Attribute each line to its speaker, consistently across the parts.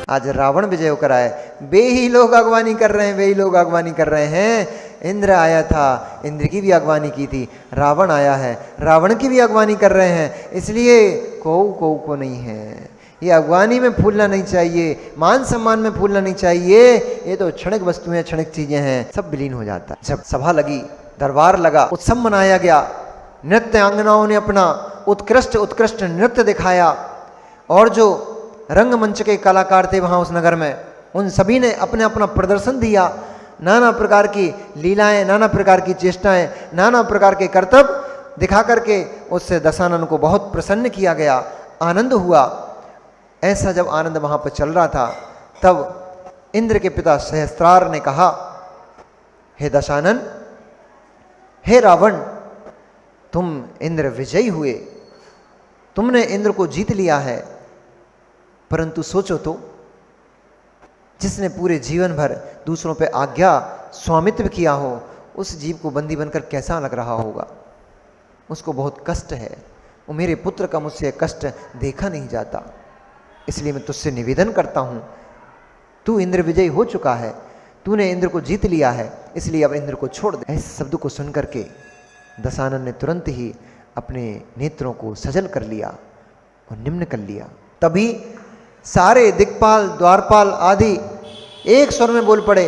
Speaker 1: आज रावण विजय होकर आए, वे ही लोग अगवानी कर रहे हैं, वे ही लोग अगवानी कर रहे हैं। इंद्र आया था, इंद्र की भी अगवानी की थी, रावण आया है, रावण की भी अगवानी कर रहे हैं। इसलिए कौ को नहीं है, ये अगवानी में फूलना नहीं चाहिए, मान सम्मान में फूलना नहीं चाहिए। ये तो क्षणिक वस्तुएं, क्षणिक चीजें हैं, सब विलीन हो जाता है। जब सभा लगी, दरबार लगा, उत्सव मनाया गया, नृत्यांगनाओं ने अपना उत्कृष्ट उत्कृष्ट नृत्य दिखाया, और जो रंगमंच के कलाकार थे वहां उस नगर में, उन सभी ने अपने अपना प्रदर्शन दिया। नाना प्रकार की लीलाएं, नाना प्रकार की चेष्टाएं, नाना प्रकार के कर्तव्य दिखा करके उससे दशानन को बहुत प्रसन्न किया गया, आनंद हुआ। ऐसा जब आनंद वहां पर चल रहा था, तब इंद्र के पिता सहस्त्रार ने कहा, हे दशानन, हे रावण, तुम इंद्र विजयी हुए, तुमने इंद्र को जीत लिया है, परंतु सोचो तो, जिसने पूरे जीवन भर दूसरों पे आज्ञा स्वामित्व किया हो, उस जीव को बंदी बनकर कैसा लग रहा होगा। उसको बहुत कष्ट है। वो मेरे पुत्र का मुझसे कष्ट देखा नहीं जाता, इसलिए मैं तुझसे निवेदन करता हूं, तू इंद्र विजयी हो चुका है, तूने इंद्र को जीत लिया है, इसलिए अब इंद्र को छोड़ दे। इस शब्द को सुनकर के दशानन ने तुरंत ही अपने नेत्रों को सजल कर लिया और निम्न कर लिया। तभी सारे दिक्पाल, द्वारपाल आदि एक स्वर में बोल पड़े,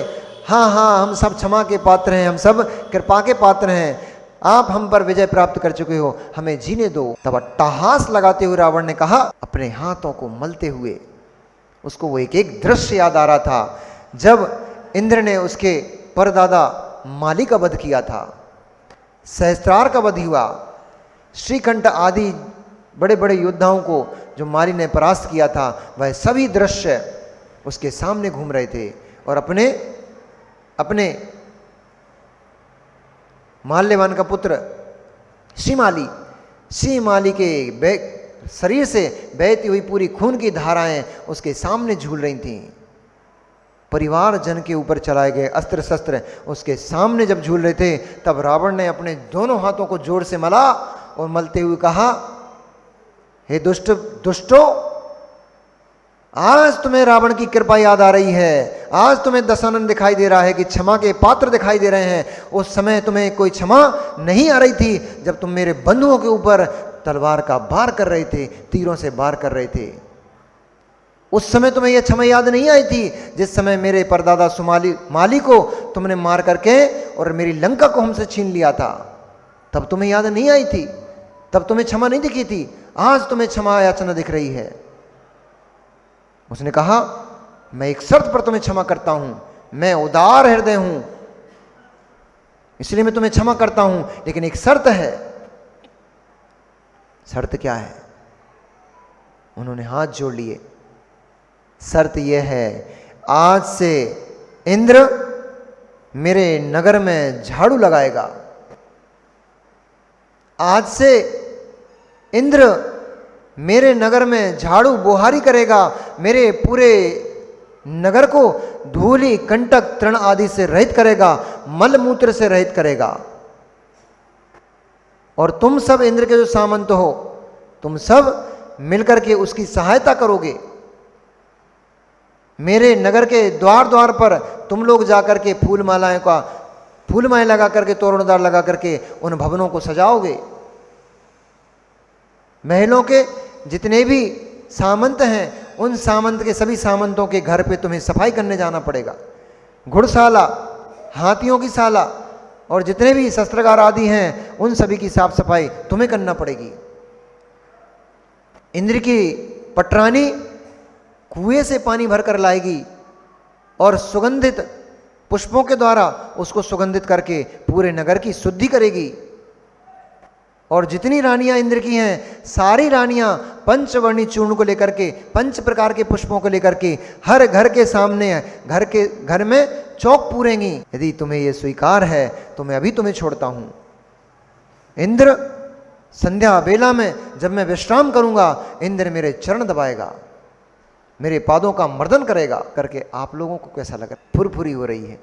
Speaker 1: हाँ हाँ, हम सब क्षमा के पात्र हैं, हम सब कृपा के पात्र हैं, आप हम पर विजय प्राप्त कर चुके हो, हमें जीने दो। तब अट्टहास लगाते हुए रावण ने कहा, अपने हाथों को मलते हुए, उसको वो एक एक दृश्य याद आ रहा था, जब इंद्र ने उसके परदादा माली का वध किया था, सहस्त्रार का वध हुआ, श्रीकंठ आदि बड़े बड़े योद्धाओं को जो माली ने परास्त किया था, वह सभी दृश्य उसके सामने घूम रहे थे। और अपने अपने माल्यवान का पुत्र श्री माली के शरीर से बहती हुई पूरी खून की धाराएं उसके सामने झूल रही थीं। परिवार जन के ऊपर चलाए गए अस्त्र शस्त्र उसके सामने जब झूल रहे थे, तब रावण ने अपने दोनों हाथों को जोर से मला और मलते हुए कहा, हे दुष्टो, आज तुम्हें रावण की कृपा याद आ रही है, आज तुम्हें दशानन दिखाई दे रहा है कि क्षमा के पात्र दिखाई दे रहे हैं। उस समय तुम्हें कोई क्षमा नहीं आ रही थी, जब तुम मेरे बंधुओं के ऊपर तलवार का वार कर रहे थे, तीरों से वार कर रहे थे। उस समय तुम्हें यह क्षमा याद नहीं आई थी, जिस समय मेरे परदादा माली को तुमने मार करके और मेरी लंका को हमसे छीन लिया था, तब तुम्हें याद नहीं आई थी, तब तुम्हें क्षमा नहीं दिखी थी, आज तुम्हें क्षमा याचना दिख रही है। उसने कहा, मैं एक शर्त पर तुम्हें क्षमा करता हूं, मैं उदार हृदय हूं, इसलिए मैं तुम्हें क्षमा करता हूं, लेकिन एक शर्त है। शर्त क्या है? उन्होंने हाथ जोड़ लिए। शर्त यह है, आज से इंद्र मेरे नगर में झाड़ू लगाएगा, आज से इंद्र मेरे नगर में झाड़ू बोहारी करेगा, मेरे पूरे नगर को धूलि कंटक तृण आदि से रहित करेगा, मल मूत्र से रहित करेगा। और तुम सब इंद्र के जो सामंत हो, तुम सब मिलकर के उसकी सहायता करोगे। मेरे नगर के द्वार द्वार पर तुम लोग जाकर के फूलमाएं लगा करके, तोरणदार लगा करके उन भवनों को सजाओगे। महलों के जितने भी सामंत हैं, उन सामंत के सभी सामंतों के घर पे तुम्हें सफाई करने जाना पड़ेगा। घुड़शाला, हाथियों की शाला और जितने भी शस्त्रागार आदि हैं, उन सभी की साफ सफाई तुम्हें करना पड़ेगी। इंद्र की पटरानी कुएं से पानी भरकर लाएगी और सुगंधित पुष्पों के द्वारा उसको सुगंधित करके पूरे नगर की शुद्धि करेगी। और जितनी रानियां इंद्र की हैं, सारी रानियां पंचवर्णी चूर्ण को लेकर के, 5 प्रकार के पुष्पों को लेकर के हर घर के सामने घर में चौक पूरेंगी। यदि तुम्हें यह स्वीकार है तो मैं अभी तुम्हें छोड़ता हूं। इंद्र संध्या बेला में जब मैं विश्राम करूंगा, इंद्र मेरे चरण दबाएगा, मेरे पादों का मर्दन करेगा। करके आप लोगों को कैसा लगा? फुरफुरी हो रही है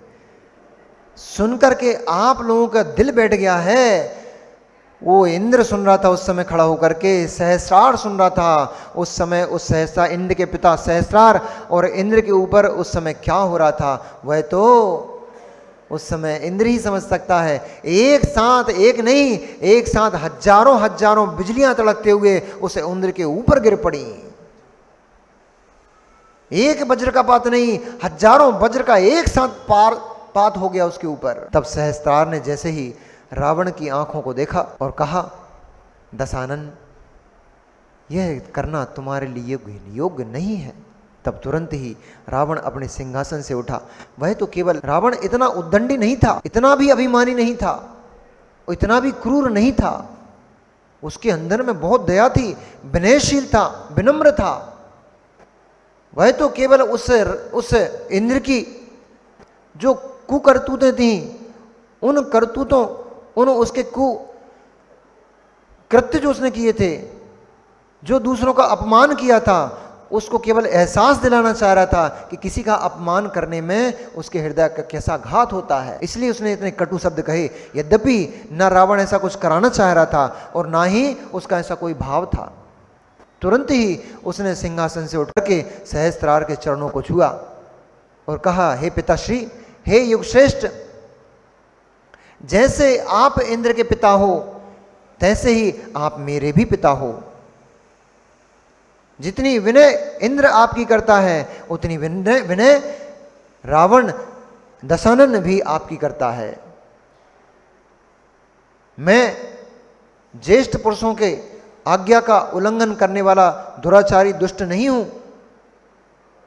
Speaker 1: सुनकर के, आप लोगों का दिल बैठ गया है। वो इंद्र सुन रहा था उस समय खड़ा होकर के, सहस्रार सुन रहा था उस समय, उस सहस्रार, इंद्र के पिता सहस्रार और इंद्र के ऊपर उस समय क्या हो रहा था वह तो उस समय इंद्र ही समझ सकता है। एक साथ, एक नहीं, एक साथ हजारों हजारों बिजलियां तड़कते हुए उस इंद्र के ऊपर गिर पड़ी। एक वज्र का पात नहीं, हजारों वज्र का एक साथ पात हो गया उसके ऊपर। तब सहस्त्रार ने जैसे ही रावण की आंखों को देखा और कहा, दशानन, यह करना तुम्हारे लिए योग्य नहीं है। तब तुरंत ही रावण अपने सिंहासन से उठा। वह तो केवल रावण इतना उद्दंडी नहीं था, इतना भी अभिमानी नहीं था, इतना भी क्रूर नहीं था, उसके अंदर में बहुत दया थी, विनयशील था, विनम्र था। वह तो केवल उस इंद्र की जो कुकरतूतें थी, उन करतूतों, उन उसके कृत्य जो उसने किए थे, जो दूसरों का अपमान किया था, उसको केवल एहसास दिलाना चाह रहा था कि किसी का अपमान करने में उसके हृदय का कैसा घात होता है। इसलिए उसने इतने कटु शब्द कहे। यद्यपि न रावण ऐसा कुछ कराना चाह रहा था और ना ही उसका ऐसा कोई भाव था। तुरंत ही उसने सिंहासन से उठकर के सहस्त्रार के चरणों को छुआ और कहा, हे पिताश्री, हे युगश्रेष्ठ, जैसे आप इंद्र के पिता हो तैसे ही आप मेरे भी पिता हो। जितनी विनय इंद्र आपकी करता है उतनी विनय रावण दशानन भी आपकी करता है। मैं ज्येष्ठ पुरुषों के आज्ञा का उल्लंघन करने वाला दुराचारी दुष्ट नहीं हूं।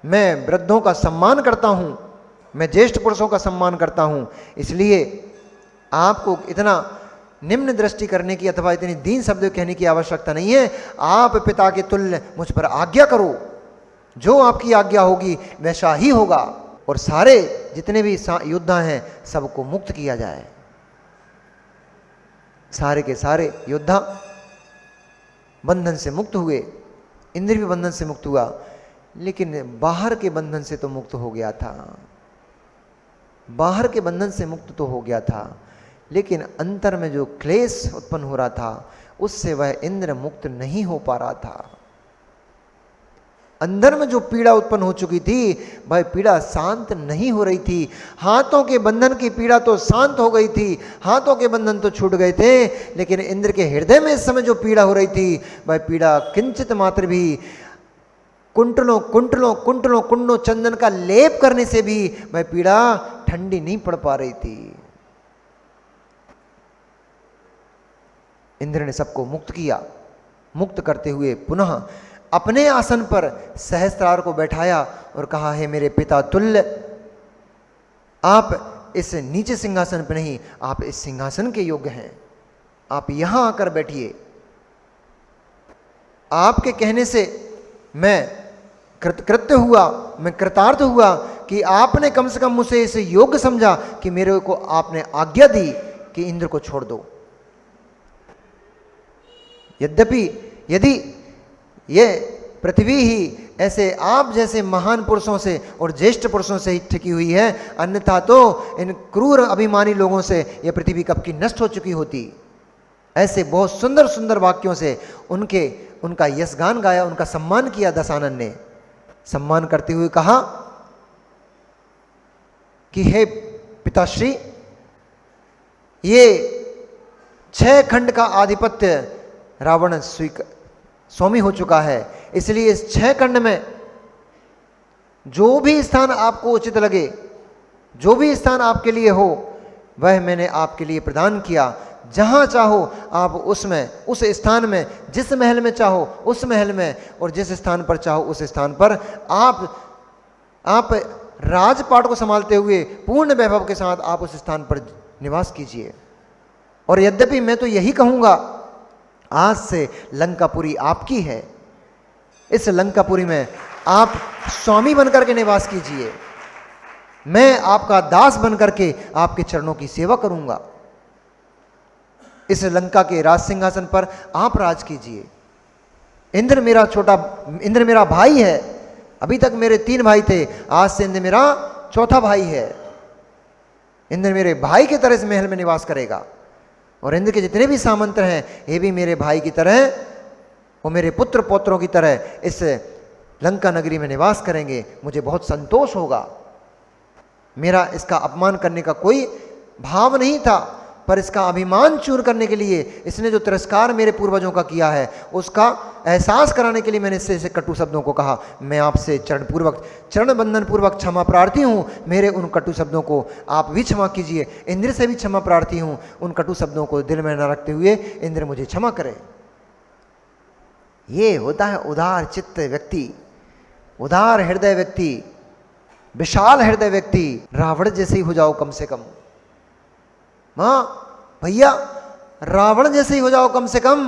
Speaker 1: मैं वृद्धों का सम्मान करता हूं, मैं ज्येष्ठ पुरुषों का सम्मान करता हूं। इसलिए आपको इतना निम्न दृष्टि करने की अथवा इतनी दीन शब्द कहने की आवश्यकता नहीं है। आप पिता के तुल्य मुझ पर आज्ञा करो, जो आपकी आज्ञा होगी वैसा ही होगा, और सारे जितने भी योद्धा हैं सबको मुक्त किया जाए। सारे के सारे योद्धा बंधन से मुक्त हुए, इंद्र भी बंधन से मुक्त हुआ, लेकिन बाहर के बंधन से तो मुक्त हो गया था, बाहर के बंधन से मुक्त तो हो गया था, लेकिन अंतर में जो क्लेश उत्पन्न हो रहा था उससे वह इंद्र मुक्त नहीं हो पा रहा था। अंदर में जो पीड़ा उत्पन्न हो चुकी थी वह पीड़ा शांत नहीं हो रही थी। हाथों के बंधन की पीड़ा तो शांत हो गई थी, हाथों के बंधन तो छूट गए थे, लेकिन इंद्र के हृदय में इस समय जो पीड़ा हो रही थी वह पीड़ा किंचित मात्र भी कुंटलों कुंटलों कुंटलों कुंडों चंदन का लेप करने से भी वह पीड़ा ठंडी नहीं पड़ पा रही थी। इंद्र ने सबको मुक्त किया। मुक्त करते हुए पुनः अपने आसन पर सहस्त्रार को बैठाया और कहा, हे मेरे पिता तुल्य, आप इस नीचे सिंहासन पर नहीं, आप इस सिंहासन के योग्य हैं, आप यहां आकर बैठिए। आपके कहने से मैं कृत्य हुआ, मैं कृतार्थ हुआ कि आपने कम से कम मुझे इसे योग्य समझा कि मेरे को आपने आज्ञा दी कि इंद्र को छोड़ दो। यद्यपि यदि ये पृथ्वी ही ऐसे आप जैसे महान पुरुषों से और ज्येष्ठ पुरुषों से ही टिकी हुई है, अन्यथा तो इन क्रूर अभिमानी लोगों से यह पृथ्वी कब की नष्ट हो चुकी होती। ऐसे बहुत सुंदर सुंदर वाक्यों से उनका यशगान गाया, उनका सम्मान किया। दशानन ने सम्मान करते हुए कहा कि हे पिताश्री, ये 6 खंड का आधिपत्य रावण स्वामी हो चुका है, इसलिए इस 6 खंड में जो भी स्थान आपको उचित लगे, जो भी स्थान आपके लिए हो, वह मैंने आपके लिए प्रदान किया। जहां चाहो आप उसमें, उस स्थान में, जिस महल में चाहो उस महल में, और जिस स्थान पर चाहो उस स्थान पर आप राजपाट को संभालते हुए पूर्ण वैभव के साथ आप उस स्थान पर निवास कीजिए। और यद्यपि मैं तो यही कहूंगा, आज से लंकापुरी आपकी है, इस लंकापुरी में आप स्वामी बनकर के निवास कीजिए, मैं आपका दास बनकर के आपके चरणों की सेवा करूंगा। इस लंका के राज सिंहासन पर आप राज कीजिए। इंद्र मेरा भाई है, अभी तक मेरे 3 भाई थे, आज से इंद्र मेरा 4था भाई है। इंद्र मेरे भाई के तरह इस महल में निवास करेगा। और इंद्र के जितने भी सामंत हैं ये भी मेरे भाई की तरह, वो मेरे पुत्र पौत्रों की तरह इस लंका नगरी में निवास करेंगे, मुझे बहुत संतोष होगा। मेरा इसका अपमान करने का कोई भाव नहीं था, पर इसका अभिमान चूर करने के लिए, इसने जो तिरस्कार मेरे पूर्वजों का किया है उसका एहसास कराने के लिए मैंने इससे कटु शब्दों को कहा। मैं आपसे चरण बंधन पूर्वक क्षमा प्रार्थी हूँ, मेरे उन कटु शब्दों को आप भी क्षमा कीजिए। इंद्र से भी क्षमा प्रार्थी हूँ, उन कटु शब्दों को दिल में न रखते हुए इंद्र मुझे क्षमा करे। ये होता है उदार चित्त व्यक्ति, उदार हृदय व्यक्ति, विशाल हृदय व्यक्ति। रावण जैसे ही हो जाओ कम से कम, मां भैया रावण जैसे ही हो जाओ कम से कम।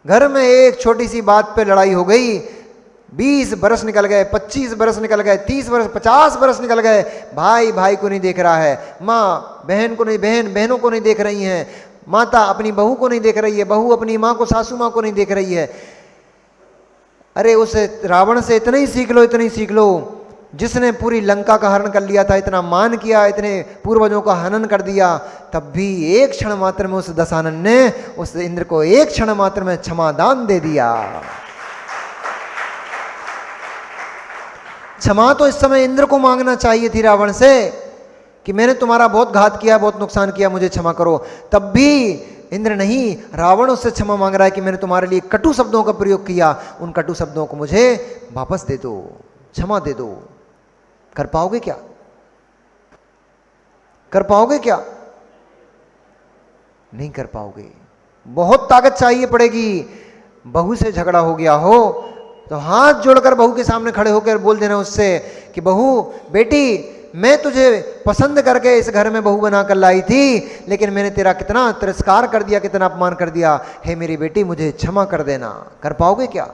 Speaker 1: घर में एक छोटी सी बात पे लड़ाई हो गई, 20 बरस निकल गए, 25 बरस निकल गए, 30 बरस, 50 बरस निकल गए, भाई भाई को नहीं देख रहा है, माँ बहन को नहीं, बहन बहनों को नहीं देख रही हैं, माता अपनी बहू को नहीं देख रही है, बहू अपनी माँ को, सासू माँ को नहीं देख रही है। अरे उस रावण से इतना ही सीख लो, इतना ही सीख लो, जिसने पूरी लंका का हरण कर लिया था, इतना मान किया, इतने पूर्वजों का हनन कर दिया, तब भी एक क्षण मात्र में उस दशानन ने उस इंद्र को एक क्षण मात्र में क्षमादान दे दिया। क्षमा तो इस समय इंद्र को मांगना चाहिए थी रावण से कि मैंने तुम्हारा बहुत घात किया, बहुत नुकसान किया, मुझे क्षमा करो। तब भी इंद्र नहीं, रावण उससे क्षमा मांग रहा है कि मैंने तुम्हारे लिए कटु शब्दों का प्रयोग किया, उन कटु शब्दों को मुझे वापस दे दो, क्षमा दे दो। कर पाओगे क्या? कर पाओगे क्या? नहीं कर पाओगे, बहुत ताकत चाहिए पड़ेगी। बहू से झगड़ा हो गया हो तो हाथ जोड़कर बहू के सामने खड़े होकर बोल देना उससे कि बहू बेटी, मैं तुझे पसंद करके इस घर में बहू बनाकर लाई थी, लेकिन मैंने तेरा कितना तिरस्कार कर दिया, कितना अपमान कर दिया, हे मेरी बेटी मुझे क्षमा कर देना। कर पाओगे क्या?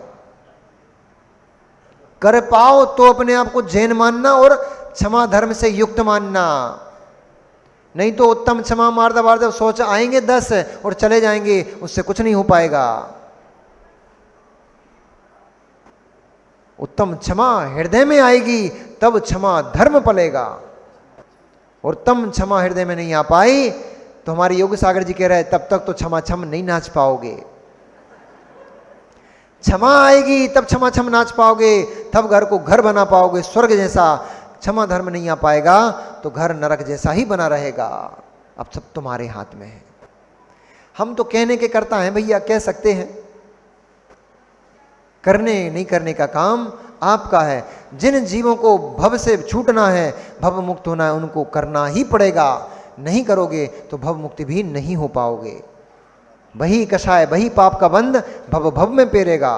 Speaker 1: कर पाओ तो अपने आप को जैन मानना और क्षमा धर्म से युक्त मानना, नहीं तो उत्तम क्षमा मार्दव वार्दव सोच आएंगे 10 और चले जाएंगे, उससे कुछ नहीं हो पाएगा। उत्तम क्षमा हृदय में आएगी तब क्षमा धर्म पलेगा, और उत्तम क्षमा हृदय में नहीं आ पाई तो हमारे योग सागर जी कह रहे तब तक तो क्षमा छम नहीं नाच पाओगे। क्षमा आएगी तब क्षमा छम नाच पाओगे, तब घर को घर बना पाओगे स्वर्ग जैसा। क्षमा धर्म नहीं आ पाएगा तो घर नरक जैसा ही बना रहेगा। अब सब तुम्हारे हाथ में है। हम तो कहने के करता हैं भैया, कह सकते हैं, करने नहीं करने का काम आपका है। जिन जीवों को भव से छूटना है, भव मुक्त होना है, उनको करना ही पड़ेगा। नहीं करोगे तो भव मुक्ति भी नहीं हो पाओगे। वही कषाय, वही पाप का बंध भव भव में पेरेगा,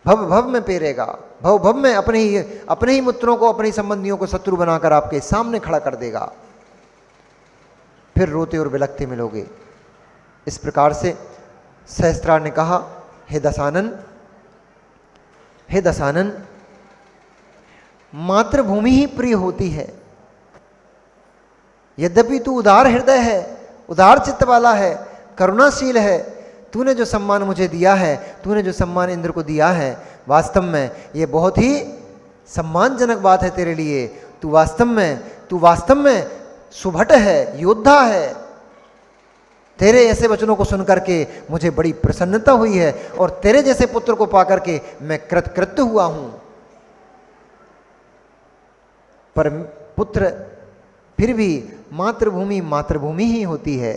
Speaker 1: भव भव में पेरेगा, भव भव में अपने ही मित्रों को, अपने संबंधियों को शत्रु बनाकर आपके सामने खड़ा कर देगा। फिर रोते और बिलखते मिलोगे। इस प्रकार से सहस्त्रार ने कहा, हे दशानन, हे दशानन, मातृभूमि ही प्रिय होती है। यद्यपि तू उदार हृदय है, उदार चित्त वाला है, करुणाशील है, तूने जो सम्मान मुझे दिया है, तूने जो सम्मान इंद्र को दिया है, वास्तव में ये बहुत ही सम्मानजनक बात है तेरे लिए। तू वास्तव में सुभट है, योद्धा है। तेरे ऐसे वचनों को सुनकर के मुझे बड़ी प्रसन्नता हुई है, और तेरे जैसे पुत्र को पाकर के मैं कृतकृत्य हुआ हूं। पर पुत्र फिर भी मातृभूमि मातृभूमि ही होती है।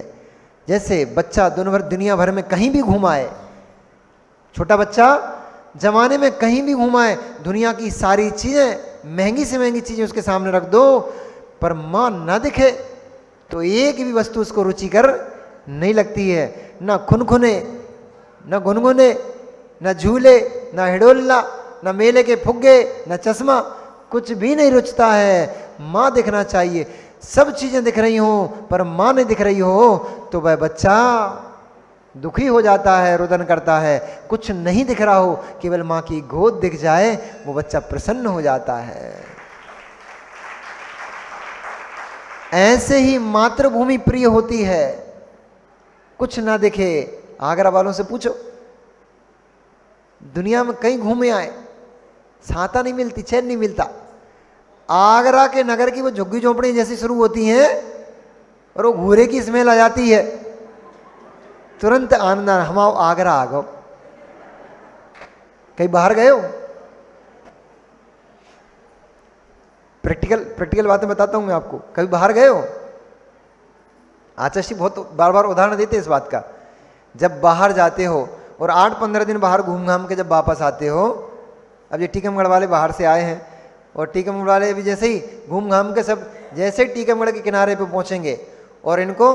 Speaker 1: जैसे बच्चा दुनिया भर में कहीं भी घुमाए, छोटा बच्चा जमाने में कहीं भी घुमाए, दुनिया की सारी चीजें, महंगी से महंगी चीजें उसके सामने रख दो, पर मां ना दिखे तो एक भी वस्तु उसको रुचिकर नहीं लगती है। ना खुनखुने, ना गुनगुने, ना झूले, ना हिडोलना, ना मेले के फुग्गे, ना चश्मा, कुछ भी नहीं रुचता है। माँ दिखना चाहिए। सब चीजें दिख रही हो पर माँ नहीं दिख रही हो तो वह बच्चा दुखी हो जाता है, रुदन करता है। कुछ नहीं दिख रहा हो, केवल माँ की गोद दिख जाए, वो बच्चा प्रसन्न हो जाता है। ऐसे ही मातृभूमि प्रिय होती है। कुछ ना दिखे, आगरा वालों से पूछो, दुनिया में कहीं घूमे आए, छाता नहीं मिलती, चैन नहीं मिलता। आगरा के नगर की वो झुग्गी झोंपड़ी जैसी शुरू होती हैं, और वो घूरे की स्मेल आ जाती है, तुरंत आनंद, हम आओ आगरा आ गो। कहीं बाहर गए हो? प्रैक्टिकल बातें बताता हूं मैं आपको। कभी बाहर गए हो? आचार्य बहुत बार बार उदाहरण देते हैं इस बात का। जब बाहर जाते हो और 8-15 दिन बाहर घूम घाम के जब वापस आते हो, अब ये टीकमगढ़ वाले बाहर से आए हैं और टीकमगढ़ वाले भी जैसे ही घूम घाम के सब जैसे टीकमगढ़ के किनारे पे पहुंचेंगे और इनको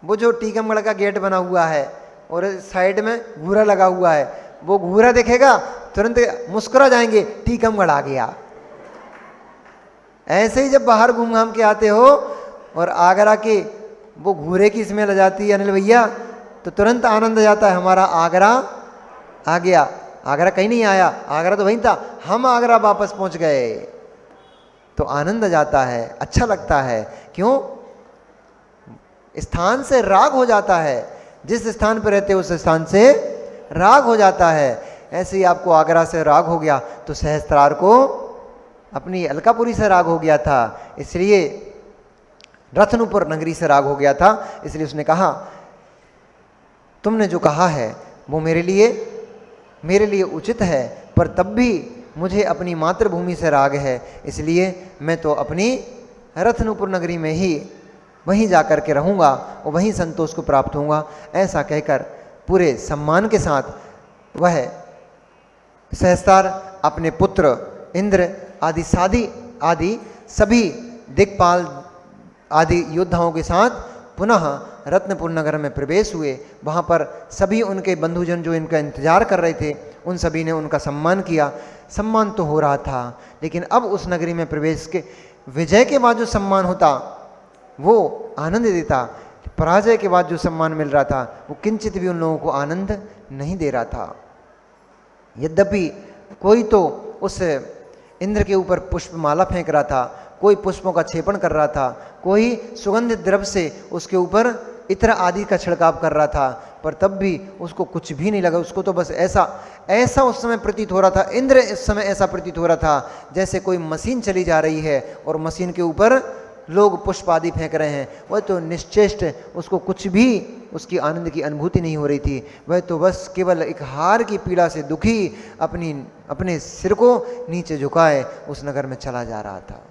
Speaker 1: वो जो टीकमगढ़ का गेट बना हुआ है और साइड में घूरा लगा हुआ है, वो घूरा देखेगा तुरंत मुस्कुरा जाएंगे, टीकमगढ़ आ गया। ऐसे ही जब बाहर घूम घाम के आते हो और आगरा के वो घूरे की स्मेल आ जाती है अनिल भैया, तो तुरंत आनंद आ जाता है, हमारा आगरा आ गया। आगरा कहीं नहीं आया, आगरा तो वहीं था, हम आगरा वापस पहुंच गए। तो आनंद आ जाता है, अच्छा लगता है। क्यों? स्थान से राग हो जाता है। जिस स्थान पर रहते हो उस स्थान से राग हो जाता है। ऐसे ही आपको आगरा से राग हो गया तो सहस्त्रार को अपनी अलकापुरी से राग हो गया था, इसलिए रत्नपुर नगरी से राग हो गया था। इसलिए उसने कहा तुमने जो कहा है वो मेरे लिए उचित है, पर तब भी मुझे अपनी मातृभूमि से राग है, इसलिए मैं तो अपनी रत्नपुर नगरी में ही वहीं जाकर के रहूँगा और वहीं संतोष को प्राप्त होऊंगा। ऐसा कहकर पूरे सम्मान के साथ वह सहस्त्रार अपने पुत्र इंद्र आदि सभी दिक्पाल आदि योद्धाओं के साथ पुनः रत्नपुर नगर में प्रवेश हुए। वहाँ पर सभी उनके बंधुजन जो इनका इंतजार कर रहे थे, उन सभी ने उनका सम्मान किया। सम्मान तो हो रहा था, लेकिन अब उस नगरी में प्रवेश के विजय के बाद जो सम्मान होता वो आनंद देता, पराजय के बाद जो सम्मान मिल रहा था वो किंचित भी उन लोगों को आनंद नहीं दे रहा था। यद्यपि कोई तो उस इंद्र के ऊपर पुष्पमाला फेंक रहा था, कोई पुष्पों का छेपण कर रहा था, कोई सुगंधित द्रव्य से उसके ऊपर इत्र आदि का छिड़काव कर रहा था, पर तब भी उसको कुछ भी नहीं लगा। उसको तो बस ऐसा उस समय प्रतीत हो रहा था, इंद्र इस समय ऐसा प्रतीत हो रहा था जैसे कोई मशीन चली जा रही है और मशीन के ऊपर लोग पुष्प आदि फेंक रहे हैं। वह तो निश्चेष्ट, उसको कुछ भी उसकी आनंद की अनुभूति नहीं हो रही थी। वह तो बस केवल एक हार की पीड़ा से दुखी अपने सिर को नीचे झुकाए उस नगर में चला जा रहा था।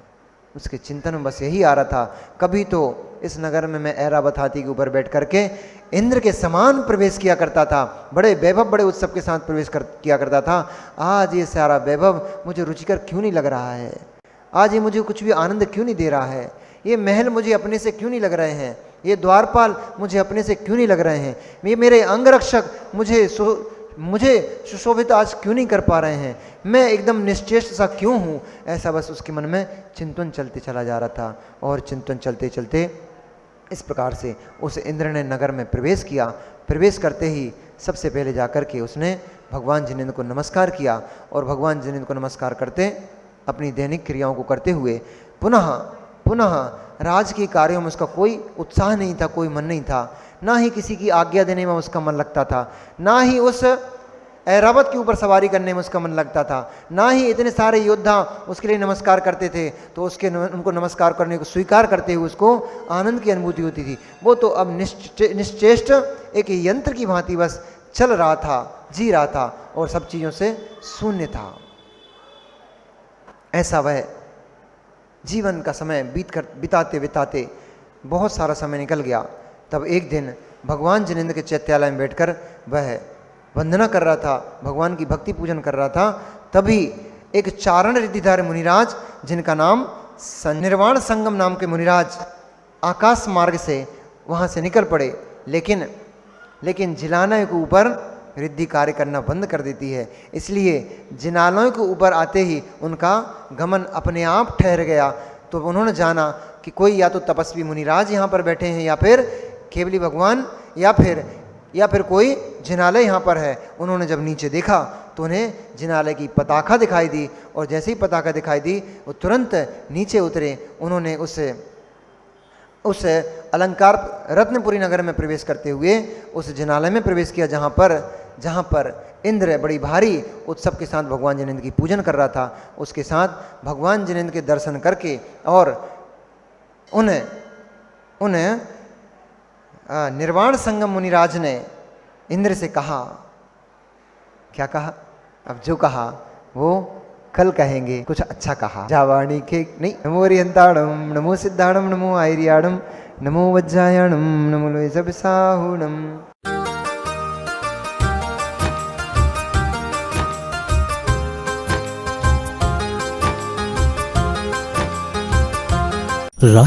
Speaker 1: उसके चिंतन में बस यही आ रहा था, कभी तो इस नगर में मैं ऐरावत हाथी के ऊपर बैठ करके इंद्र के समान प्रवेश किया करता था, बड़े वैभव बड़े उत्सव के साथ किया करता था। आज ये सारा वैभव मुझे रुचिकर क्यों नहीं लग रहा है? आज ये मुझे कुछ भी आनंद क्यों नहीं दे रहा है? ये महल मुझे अपने से क्यों नहीं लग रहे हैं? ये द्वारपाल मुझे अपने से क्यों नहीं लग रहे हैं? ये मेरे अंगरक्षक मुझे सुशोभित आज क्यों नहीं कर पा रहे हैं? मैं एकदम निश्चेष्ट सा क्यों हूँ? ऐसा बस उसके मन में चिंतन चलते चला जा रहा था। और चिंतन चलते चलते इस प्रकार से उस इंद्र ने नगर में प्रवेश किया। प्रवेश करते ही सबसे पहले जाकर के उसने भगवान जिनेंद्र को नमस्कार किया और भगवान जिनेंद्र को नमस्कार करते अपनी दैनिक क्रियाओं को करते हुए पुनः राजकीय कार्यों में उसका कोई उत्साह नहीं था, कोई मन नहीं था, ना ही किसी की आज्ञा देने में उसका मन लगता था, ना ही उस ऐरावत के ऊपर सवारी करने में उसका मन लगता था, ना ही इतने सारे योद्धा उसके लिए नमस्कार करते थे तो उनको नमस्कार करने को स्वीकार करते हुए उसको आनंद की अनुभूति होती थी। वो तो अब निश्चेष्ट एक यंत्र की भांति बस चल रहा था, जी रहा था और सब चीज़ों से शून्य था। ऐसा वह जीवन का समय बिताते बहुत सारा समय निकल गया। तब एक दिन भगवान जिनेंद्र के चैत्यालय में बैठकर वह वंदना कर रहा था, भगवान की भक्ति पूजन कर रहा था। तभी एक चारण रिद्धिधारी मुनिराज, जिनका नाम निर्वाण संगम नाम के मुनिराज, आकाश मार्ग से वहाँ से निकल पड़े। लेकिन जिलालय के ऊपर रिद्धि कार्य करना बंद कर देती है, इसलिए जिनालयों के ऊपर आते ही उनका गमन अपने आप ठहर गया। तो उन्होंने जाना कि कोई या तो तपस्वी मुनिराज यहाँ पर बैठे हैं या फिर केवली भगवान या फिर कोई जिनालय यहाँ पर है। उन्होंने जब नीचे देखा तो उन्हें जिनालय की पताका दिखाई दी और जैसे ही पताका दिखाई दी वो तुरंत नीचे उतरे। उन्होंने उस अलंकार रत्नपुरी नगर में प्रवेश करते हुए उस जिनालय में प्रवेश किया, जहाँ पर इंद्र बड़ी भारी उत्सव के साथ भगवान जिनेंद्र की पूजन कर रहा था। उसके साथ भगवान जिनेंद्र के दर्शन करके और उन उन निर्वाण संगम मुनिराज ने इंद्र से कहा, क्या कहा? अब जो कहा वो कल कहेंगे, कुछ अच्छा कहा। जावाणी के नहीं, नमो रियंताणम, नमो सिद्धाणम, नमो आयरियाणम, नमो वज्रायणम, नमो लोय सब साहुणम।
Speaker 2: राष्ट्र